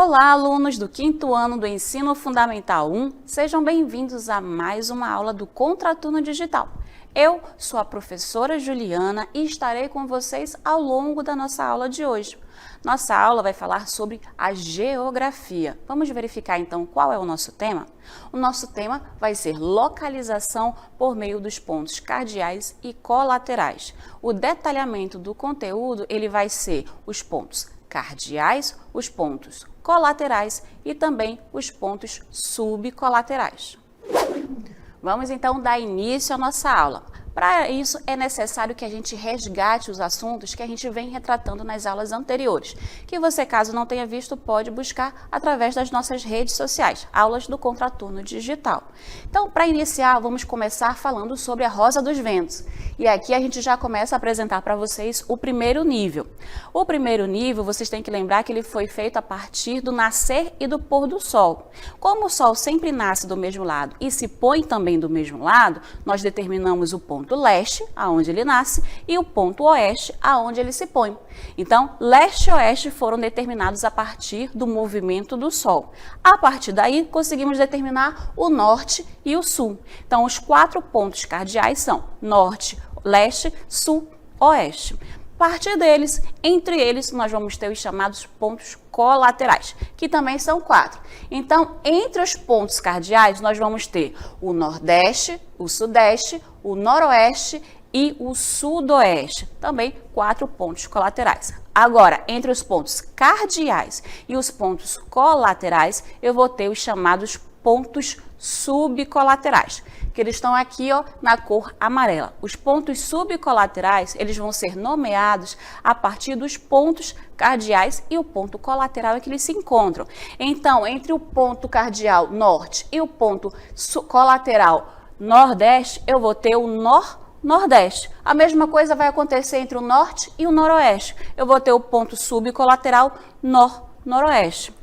Olá, alunos do 5º ano do Ensino Fundamental 1, sejam bem-vindos a mais uma aula do Contraturno Digital. Eu sou a professora Juliana e estarei com vocês ao longo da nossa aula de hoje. Nossa aula vai falar sobre a geografia. Vamos verificar então qual é o nosso tema? O nosso tema vai ser localização por meio dos pontos cardeais e colaterais. O detalhamento do conteúdo ele vai ser os pontos cardeais, os pontos colaterais e também os pontos subcolaterais. Vamos então dar início à nossa aula. Para isso, é necessário que a gente resgate os assuntos que a gente vem retratando nas aulas anteriores, que você, caso não tenha visto, pode buscar através das nossas redes sociais, aulas do Contraturno Digital. Então, para iniciar, vamos começar falando sobre a Rosa dos Ventos. E aqui a gente já começa a apresentar para vocês o primeiro nível. O primeiro nível, vocês têm que lembrar que ele foi feito a partir do nascer e do pôr do sol. Como o sol sempre nasce do mesmo lado e se põe também do mesmo lado, nós determinamos o ponto leste, aonde ele nasce, e o ponto oeste, aonde ele se põe. Então, leste e oeste foram determinados a partir do movimento do Sol. A partir daí, conseguimos determinar o norte e o sul. Então, os 4 pontos cardeais são norte, leste, sul, oeste. A partir deles, entre eles, nós vamos ter os chamados pontos colaterais, que também são 4. Então, entre os pontos cardeais, nós vamos ter o nordeste, o sudeste, o noroeste e o sudoeste. Também 4 pontos colaterais. Agora, entre os pontos cardeais e os pontos colaterais, eu vou ter os chamados pontos subcolaterais, que eles estão aqui, ó, na cor amarela. Os pontos subcolaterais, eles vão ser nomeados a partir dos pontos cardeais e o ponto colateral é que eles se encontram. Então, entre o ponto cardeal norte e o ponto colateral nordeste, eu vou ter o nordeste. A mesma coisa vai acontecer entre o norte e o noroeste. Eu vou ter o ponto subcolateral noroeste.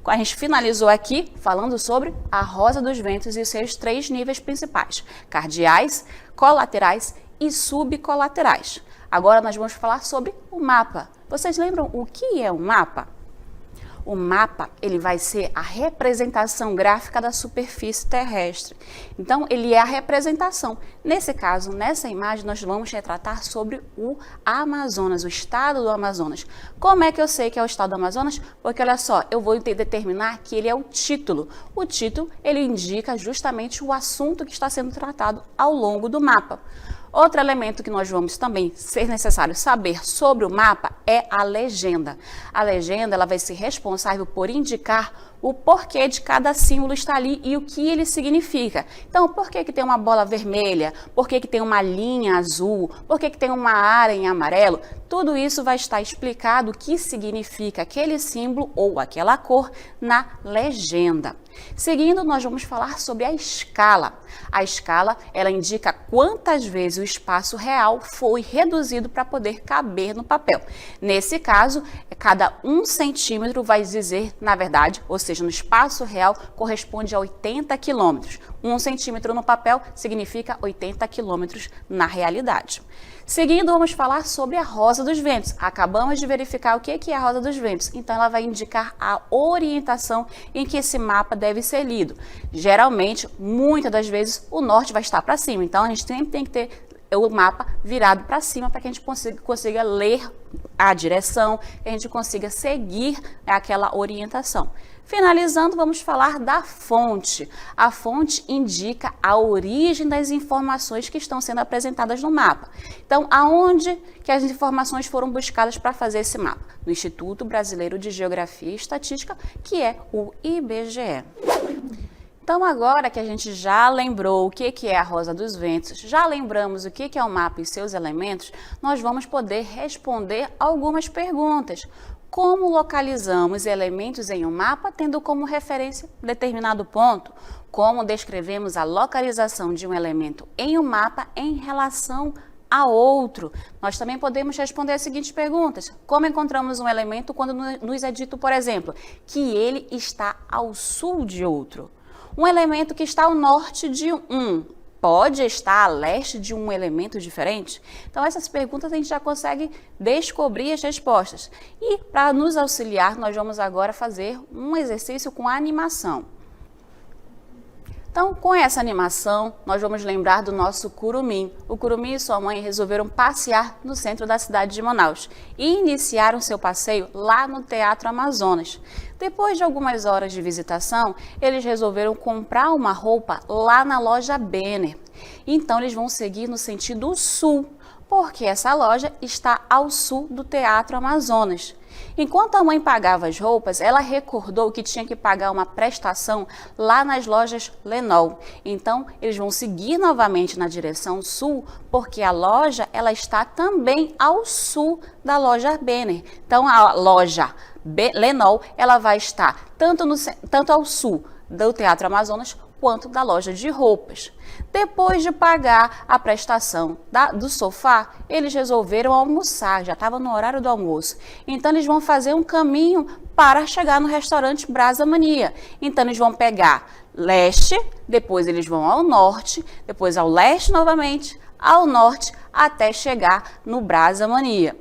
A gente finalizou aqui falando sobre a Rosa dos Ventos e os seus 3 níveis principais, cardeais, colaterais e subcolaterais. Agora nós vamos falar sobre o mapa. Vocês lembram o que é um mapa? O mapa, ele vai ser a representação gráfica da superfície terrestre. Então, ele é a representação. Nesse caso, nessa imagem, nós vamos retratar sobre o Amazonas, o estado do Amazonas. Como é que eu sei que é o estado do Amazonas? Porque, olha só, eu vou determinar que ele é o título. O título, ele indica justamente o assunto que está sendo tratado ao longo do mapa. Outro elemento que nós vamos também ser necessário saber sobre o mapa é a legenda. A legenda ela vai ser responsável por indicar o porquê de cada símbolo estar ali e o que ele significa. Então, por que tem uma bola vermelha? Por que tem uma linha azul? Por que tem uma área em amarelo? Tudo isso vai estar explicado o que significa aquele símbolo ou aquela cor na legenda. Seguindo, nós vamos falar sobre a escala. A escala, ela indica quantas vezes o espaço real foi reduzido para poder caber no papel. Nesse caso, cada 1 centímetro vai dizer, na verdade, ou seja, no espaço real, corresponde a 80 quilômetros. 1 centímetro no papel significa 80 quilômetros na realidade. Seguindo, vamos falar sobre a Rosa dos Ventos. Acabamos de verificar o que é a Rosa dos Ventos. Então, ela vai indicar a orientação em que esse mapa deve ser lido. Geralmente, muitas das vezes, o norte vai estar para cima. Então, a gente sempre tem que ter o mapa virado para cima para que a gente consiga ler a direção, que a gente consiga seguir aquela orientação. Finalizando, vamos falar da fonte. A fonte indica a origem das informações que estão sendo apresentadas no mapa. Então, aonde que as informações foram buscadas para fazer esse mapa? No Instituto Brasileiro de Geografia e Estatística, que é o IBGE. Então, agora que a gente já lembrou o que é a Rosa dos Ventos, já lembramos o que é o mapa e seus elementos, nós vamos poder responder algumas perguntas. Como localizamos elementos em um mapa, tendo como referência determinado ponto? Como descrevemos a localização de um elemento em um mapa em relação a outro? Nós também podemos responder as seguintes perguntas. Como encontramos um elemento quando nos é dito, por exemplo, que ele está ao sul de outro? Um elemento que está ao norte de um pode estar a leste de um elemento diferente? Então, essas perguntas a gente já consegue descobrir as respostas. E para nos auxiliar, nós vamos agora fazer um exercício com animação. Então, com essa animação, nós vamos lembrar do nosso Curumim. O Curumim e sua mãe resolveram passear no centro da cidade de Manaus e iniciaram seu passeio lá no Teatro Amazonas. Depois de algumas horas de visitação, eles resolveram comprar uma roupa lá na loja Benner. Então, eles vão seguir no sentido sul, porque essa loja está ao sul do Teatro Amazonas. Enquanto a mãe pagava as roupas, ela recordou que tinha que pagar uma prestação lá nas lojas Lenol. Então, eles vão seguir novamente na direção sul, porque a loja ela está também ao sul da loja Benner. Então, a loja Lenol ela vai estar tanto ao sul do Teatro Amazonas quanto da loja de roupas. Depois de pagar a prestação do sofá, eles resolveram almoçar, já estava no horário do almoço. Então, eles vão fazer um caminho para chegar no restaurante Brasa Mania. Então, eles vão pegar leste, depois eles vão ao norte, depois ao leste novamente, ao norte, até chegar no Brasa Mania.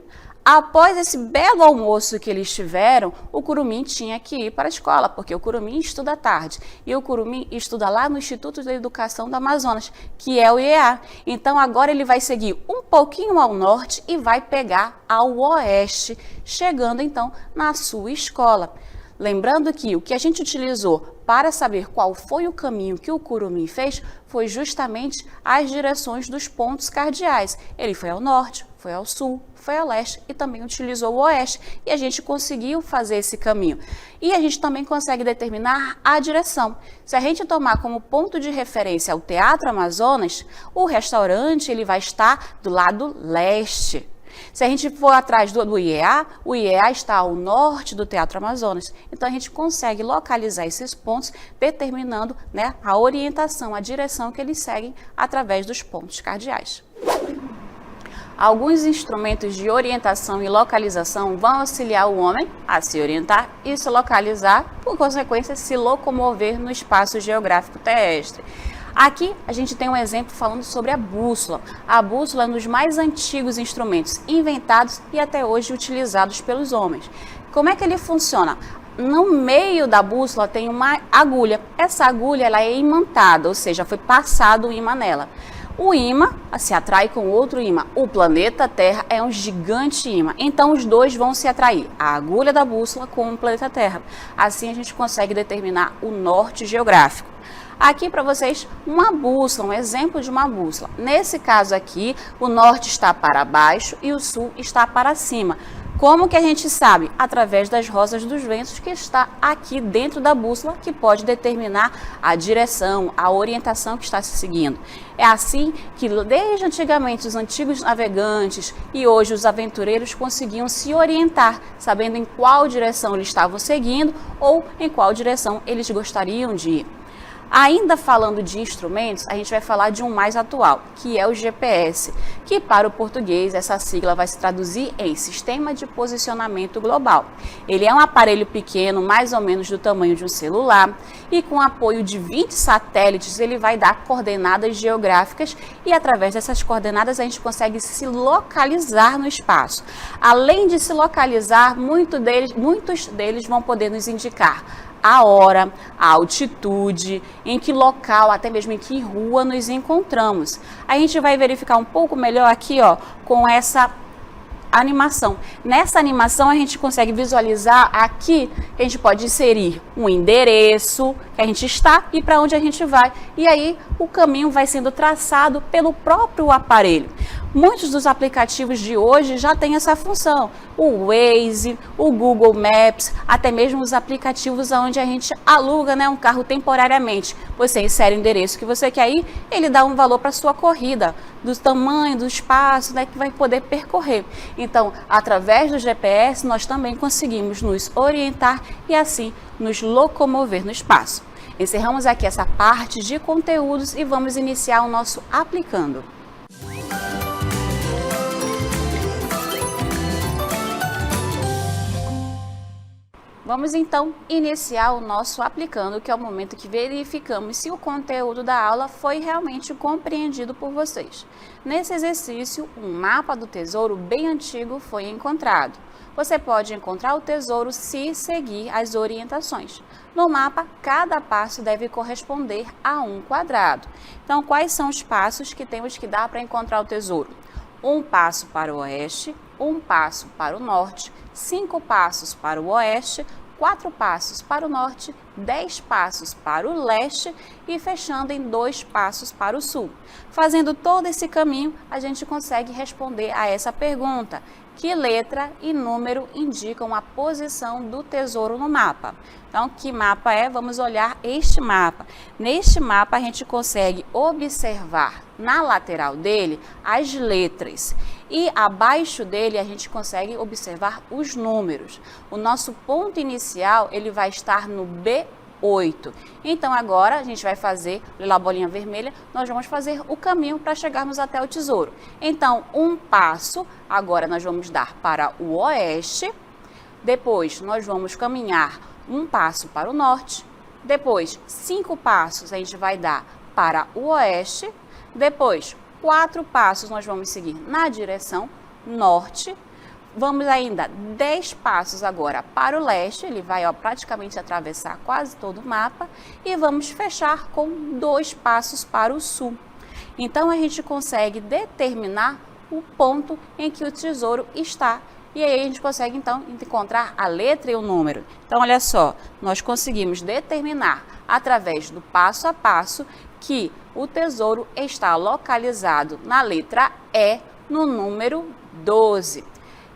Após esse belo almoço que eles tiveram, o Curumim tinha que ir para a escola, porque o Curumim estuda à tarde. E o Curumim estuda lá no Instituto de Educação do Amazonas, que é o IEA. Então, agora ele vai seguir um pouquinho ao norte e vai pegar ao oeste, chegando então na sua escola. Lembrando que o que a gente utilizou para saber qual foi o caminho que o Curumim fez foi justamente as direções dos pontos cardeais. Ele foi ao norte, foi ao sul, foi ao leste e também utilizou o oeste. E a gente conseguiu fazer esse caminho. E a gente também consegue determinar a direção. Se a gente tomar como ponto de referência o Teatro Amazonas, o restaurante ele vai estar do lado leste. Se a gente for atrás do IEA, o IEA está ao norte do Teatro Amazonas. Então, a gente consegue localizar esses pontos, determinando, né, a orientação, a direção que eles seguem através dos pontos cardeais. Alguns instrumentos de orientação e localização vão auxiliar o homem a se orientar e se localizar, por consequência, se locomover no espaço geográfico terrestre. Aqui a gente tem um exemplo falando sobre a bússola. A bússola é um dos mais antigos instrumentos inventados e até hoje utilizados pelos homens. Como é que ele funciona? No meio da bússola tem uma agulha. Essa agulha ela é imantada, ou seja, foi passado o ímã nela. O ímã se atrai com outro ímã. O planeta Terra é um gigante ímã. Então, os dois vão se atrair. A agulha da bússola com o planeta Terra. Assim, a gente consegue determinar o norte geográfico. Aqui para vocês uma bússola, um exemplo de uma bússola. Nesse caso aqui, o norte está para baixo e o sul está para cima. Como que a gente sabe? Através das rosas dos ventos que está aqui dentro da bússola, que pode determinar a direção, a orientação que está se seguindo. É assim que desde antigamente os antigos navegantes e hoje os aventureiros conseguiam se orientar, sabendo em qual direção eles estavam seguindo ou em qual direção eles gostariam de ir. Ainda falando de instrumentos, a gente vai falar de um mais atual, que é o GPS, que para o português essa sigla vai se traduzir em Sistema de Posicionamento Global. Ele é um aparelho pequeno, mais ou menos do tamanho de um celular, e com apoio de 20 satélites ele vai dar coordenadas geográficas e através dessas coordenadas a gente consegue se localizar no espaço. Além de se localizar, muitos deles vão poder nos indicar a hora, a altitude, em que local, até mesmo em que rua nos encontramos. A gente vai verificar um pouco melhor aqui, ó, com essa animação. Nessa animação a gente consegue visualizar aqui, a gente pode inserir um endereço que a gente está e para onde a gente vai. E aí o caminho vai sendo traçado pelo próprio aparelho. Muitos dos aplicativos de hoje já têm essa função. O Waze, o Google Maps, até mesmo os aplicativos onde a gente aluga, né, um carro temporariamente. Você insere o endereço que você quer ir, ele dá um valor para a sua corrida, do tamanho, do espaço, né, que vai poder percorrer. Então, através do GPS, nós também conseguimos nos orientar e assim nos locomover no espaço. Encerramos aqui essa parte de conteúdos e vamos iniciar o nosso aplicando. Vamos então iniciar o nosso aplicando, que é o momento que verificamos se o conteúdo da aula foi realmente compreendido por vocês. Nesse exercício, um mapa do tesouro bem antigo foi encontrado. Você pode encontrar o tesouro se seguir as orientações. No mapa, cada passo deve corresponder a um quadrado. Então, quais são os passos que temos que dar para encontrar o tesouro? Um passo para o oeste, um passo para o norte, 5 passos para o oeste, 4 passos para o norte, 10 passos para o leste e fechando em 2 passos para o sul. Fazendo todo esse caminho, a gente consegue responder a essa pergunta: que letra e número indicam a posição do tesouro no mapa? Então, que mapa é? Vamos olhar este mapa. Neste mapa, a gente consegue observar na lateral dele as letras e abaixo dele a gente consegue observar os números. O nosso ponto inicial ele vai estar no B8. Então, agora a gente vai fazer, pela bolinha vermelha, nós vamos fazer o caminho para chegarmos até o tesouro. Então, um passo, agora nós vamos dar para o oeste, depois nós vamos caminhar um passo para o norte, depois 5 passos a gente vai dar para o oeste, depois 4 passos nós vamos seguir na direção norte, vamos ainda 10 passos agora para o leste, ele vai praticamente atravessar quase todo o mapa, e vamos fechar com 2 passos para o sul. Então a gente consegue determinar o ponto em que o tesouro está. E aí a gente consegue então encontrar a letra e o número. Então olha só, nós conseguimos determinar através do passo a passo que o tesouro está localizado na letra E, no número 12.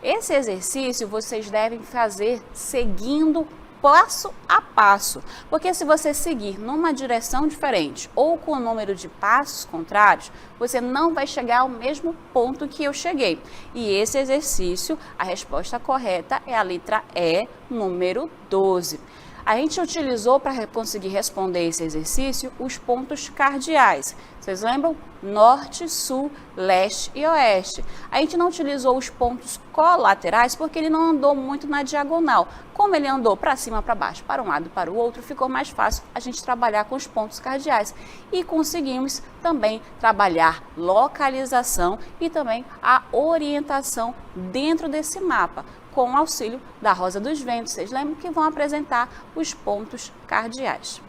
Esse exercício vocês devem fazer seguindo passo a passo, porque se você seguir numa direção diferente ou com o número de passos contrários, você não vai chegar ao mesmo ponto que eu cheguei. E esse exercício, a resposta correta é a letra E, número 12. A gente utilizou para conseguir responder esse exercício os pontos cardeais. Vocês lembram? Norte, sul, leste e oeste. A gente não utilizou os pontos colaterais porque ele não andou muito na diagonal. Como ele andou para cima, para baixo, para um lado e para o outro, ficou mais fácil a gente trabalhar com os pontos cardeais. E conseguimos também trabalhar localização e também a orientação dentro desse mapa, com o auxílio da Rosa dos Ventos. Vocês lembram que vão apresentar os pontos cardeais.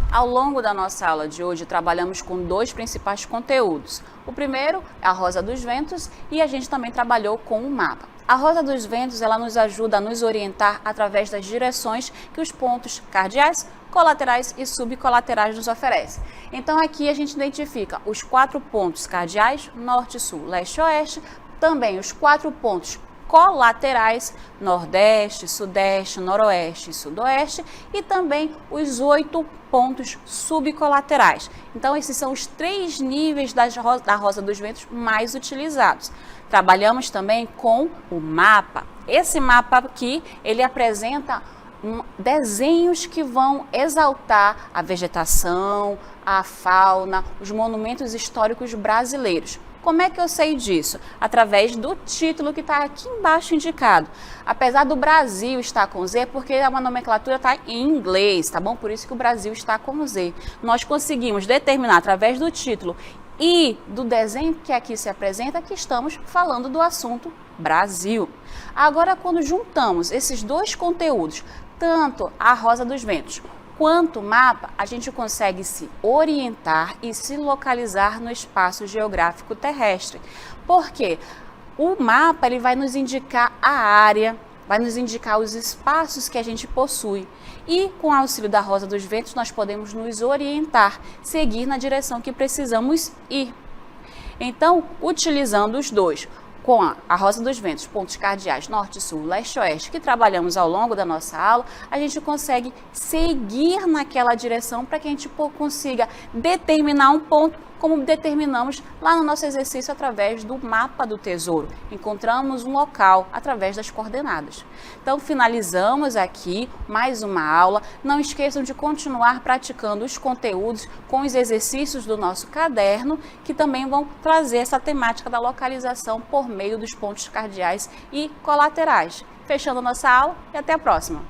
Ao longo da nossa aula de hoje, trabalhamos com 2 principais conteúdos. O primeiro é a Rosa dos Ventos e a gente também trabalhou com o mapa. A Rosa dos Ventos ela nos ajuda a nos orientar através das direções que os pontos cardeais, colaterais e subcolaterais nos oferecem. Então aqui a gente identifica os 4 pontos cardeais, norte, sul, leste e oeste, também os 4 pontos colaterais, nordeste, sudeste, noroeste e sudoeste, e também os 8 pontos subcolaterais. Então, esses são os 3 níveis da Rosa dos Ventos mais utilizados. Trabalhamos também com o mapa. Esse mapa aqui, ele apresenta desenhos que vão exaltar a vegetação, a fauna, os monumentos históricos brasileiros. Como é que eu sei disso? Através do título que está aqui embaixo indicado. Apesar do Brasil estar com Z, porque a nomenclatura está em inglês, tá bom? Por isso que o Brasil está com Z. Nós conseguimos determinar através do título e do desenho que aqui se apresenta que estamos falando do assunto Brasil. Agora, quando juntamos esses 2 conteúdos, tanto a Rosa dos Ventos quanto o mapa, a gente consegue se orientar e se localizar no espaço geográfico terrestre. Porque o mapa ele vai nos indicar a área, vai nos indicar os espaços que a gente possui. E com o auxílio da Rosa dos Ventos, nós podemos nos orientar, seguir na direção que precisamos ir. Então, utilizando os 2, com a Rosa dos Ventos, pontos cardeais norte, sul, leste e oeste, que trabalhamos ao longo da nossa aula, a gente consegue seguir naquela direção para que a gente consiga determinar um ponto, como determinamos lá no nosso exercício através do mapa do tesouro. Encontramos um local através das coordenadas. Então, finalizamos aqui mais uma aula. Não esqueçam de continuar praticando os conteúdos com os exercícios do nosso caderno, que também vão trazer essa temática da localização por meio dos pontos cardeais e colaterais. fechando nossa aula e até a próxima!